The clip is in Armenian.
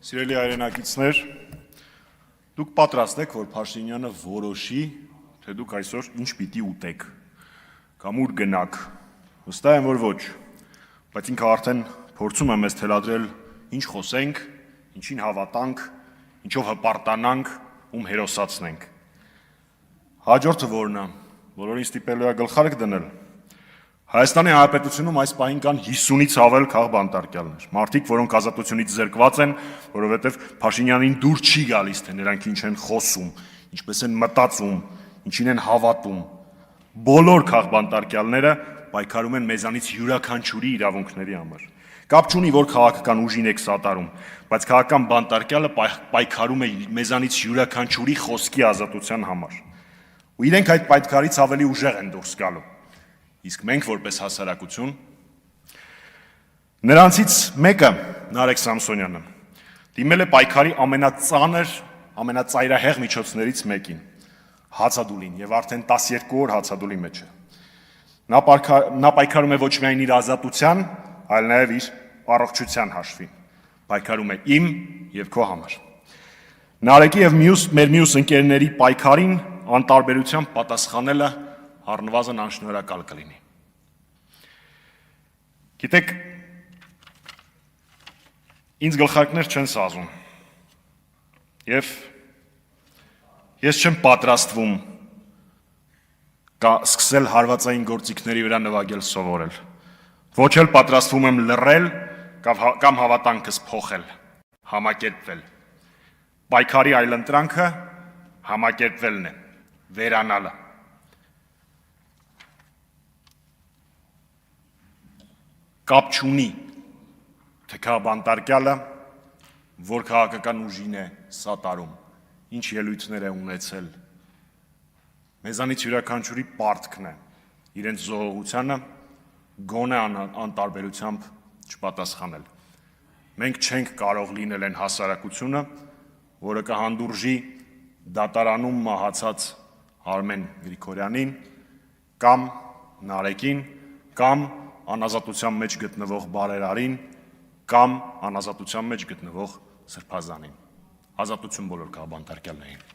Սիրելի հայրենակիցներ, դուք պատրաստ եք, որ Փաշինյանը որոշի, թե դուք այսօր ինչ պիտի ուտեք, կամ ուր գնաք, վստահ եմ, որ ոչ, բայց ինքը արդեն փորձում է մեզ թելադրել ինչ խոսենք, ինչին հավատանք, ինչով հպարտանանք, ում հերոսացնենք։ Հաջորդը որն է, բոլորին ստիպելու է գլխարկ դնել։ Հայաստանի Հանրապետությունում այս պահին կան 50-ից ավել քաղբանտարկյալներ, մարդիկ, որոնք ազատությունից զրկված են, որովհետև Փաշինյանին դուր չի գալիս, թե նրանք ինչ են խոսում, ինչպես են մտածում, ինչին են հավատում։ Բոլոր քաղբանտարկյալները պայքարում են մեզանից յուրաքանչյուրի իրավունքների համար։ Կապ չունի, որ քաղաքական ուժին եք սատարում, բայց քաղաքական բանտարկյալը պայքարում է մեզանից յուրաքանչյուրի խոսքի ազատության համար։ Ու իրենք այդ պայքարից ավելի ուժեղ են դուրս գալու։ Իսկ մենք որպես հասարակություն, նրանցից մեկը, Նարեկ Սամսոնյանը, դիմել է պայքարի ամենածանր, ամենածայրահեղ միջոցներից մեկին, հացադուլին, եւ արդեն 12 օր հացադուլի մեջ է։ Նա պայքարում է ոչ միայն իր ազատության, այլ նաեւ իր առողջության հաշվին։ Պայքարում է իմ եւ քո համար։ Նարեկի եւ մեր մյուս ընկերների պայքարին անտարբերությամբ պատասխանելը առնվազն անշնորհակալ կլինի։ Գիտեք, ինձ գլխարկներ չեն սազում, եւ ես չեմ պատրաստվում սկսել հարվածային գործիքների վրա նվագել սովորել, ոչ էլ պատրաստվում եմ լռել կամ հավատանքս փոխել, համակերպվել։ Պայքարի այլընտրանքը համակերպվելն է, վերանալը։ Կապ չունի, թե քաղբանտարկյալը, որ քաղաքական ուժին է սատարում, ինչ ելույթներ է ունեցել։ Մեզանից յուրաքանչյուրի պարտքն է իրենց զոհողությանը գոնե անտարբերությամբ չպատասխանել։ Մենք չենք կարող լինել այն հասարակությունը, որը կհանդուրժի դատարանում մահացած Արմեն Գրիգորյանին կամ Նարեկին կամ անազատության մեջ գտնվող Բարերարին կամ անազատության մեջ գտնվող Սրբազանին։ Ազատություն բոլոր քաղբանտարկյալներին։